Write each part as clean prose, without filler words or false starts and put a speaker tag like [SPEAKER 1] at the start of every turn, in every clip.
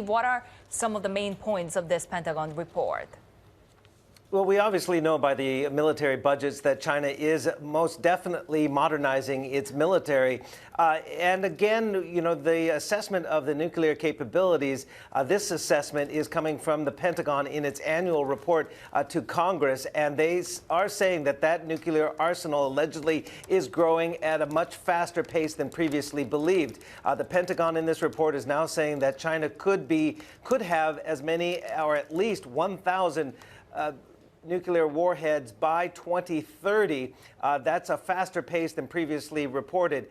[SPEAKER 1] What are some of the main points of this Pentagon report?
[SPEAKER 2] Well, we obviously know by the military budgets that China is most definitely modernizing its military. And again, you know, the assessment of the nuclear capabilities, this assessment is coming from the Pentagon in its annual report to Congress. And they are saying that that nuclear arsenal allegedly is growing at a much faster pace than previously believed. The Pentagon in this report is now saying that China could have as many or at least 1,000 nuclear warheads by 2030. That's a faster pace than previously reported.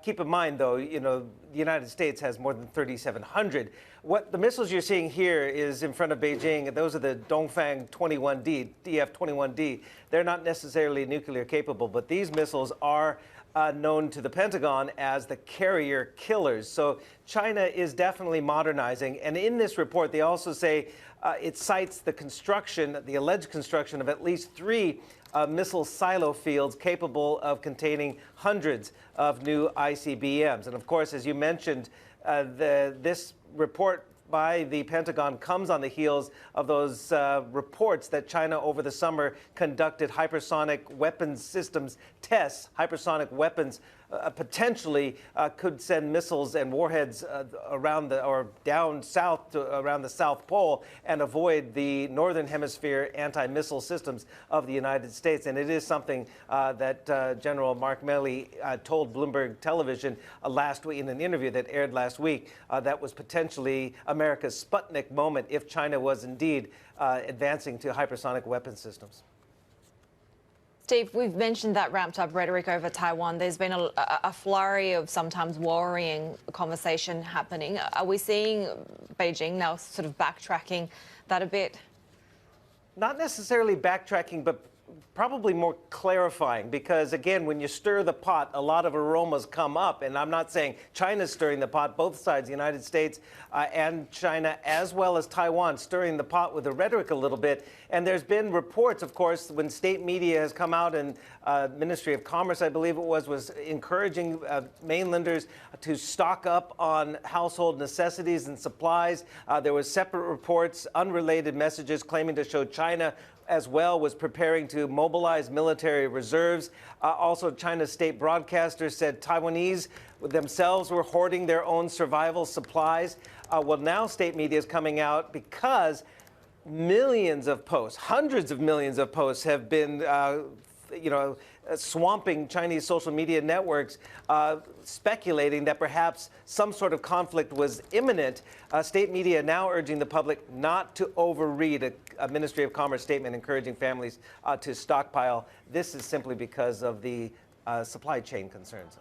[SPEAKER 2] Keep in mind, though, you know, the United States has more than 3,700. What the missiles you're seeing here is in front of Beijing. Those are the Dongfang 21D, DF-21D. They're not necessarily nuclear capable, but these missiles are known to the Pentagon as the carrier killers. So China is definitely modernizing. And in this report, they also say it cites the alleged construction of at least 3 missile silo fields capable of containing hundreds of new ICBMs. And of course, as you mentioned, this report by the Pentagon comes on the heels of those reports that China over the summer conducted hypersonic weapons systems tests. Hypersonic weapons potentially could send missiles and warheads around down south around the South Pole and avoid the Northern Hemisphere anti-missile systems of the United States. And it is something that General Mark Milley told Bloomberg Television last week in an interview that aired last week that was potentially America's Sputnik moment if China was indeed advancing to hypersonic weapon systems.
[SPEAKER 3] Steve, we've mentioned that ramped-up rhetoric over Taiwan. There's been a flurry of sometimes worrying conversation happening. Are we seeing Beijing now sort of backtracking that a bit?
[SPEAKER 2] Not necessarily backtracking, but probably more clarifying, because again, when you stir the pot, a lot of aromas come up. And I'm not saying China's stirring the pot, both sides, the United States and China, as well as Taiwan, stirring the pot with the rhetoric a little bit. And there's been reports, of course, when state media has come out, and Ministry of Commerce, I believe it was encouraging mainlanders to stock up on household necessities and supplies. There was separate reports, unrelated messages claiming to show China as well was preparing to mobilize military reserves. Also, China's state broadcaster said Taiwanese themselves were hoarding their own survival supplies. Well, now state media is coming out because millions of posts, hundreds of millions of posts have been swamping Chinese social media networks, speculating that perhaps some sort of conflict was imminent. State media now urging the public not to overread a Ministry of Commerce statement encouraging families to stockpile. This is simply because of the supply chain concerns.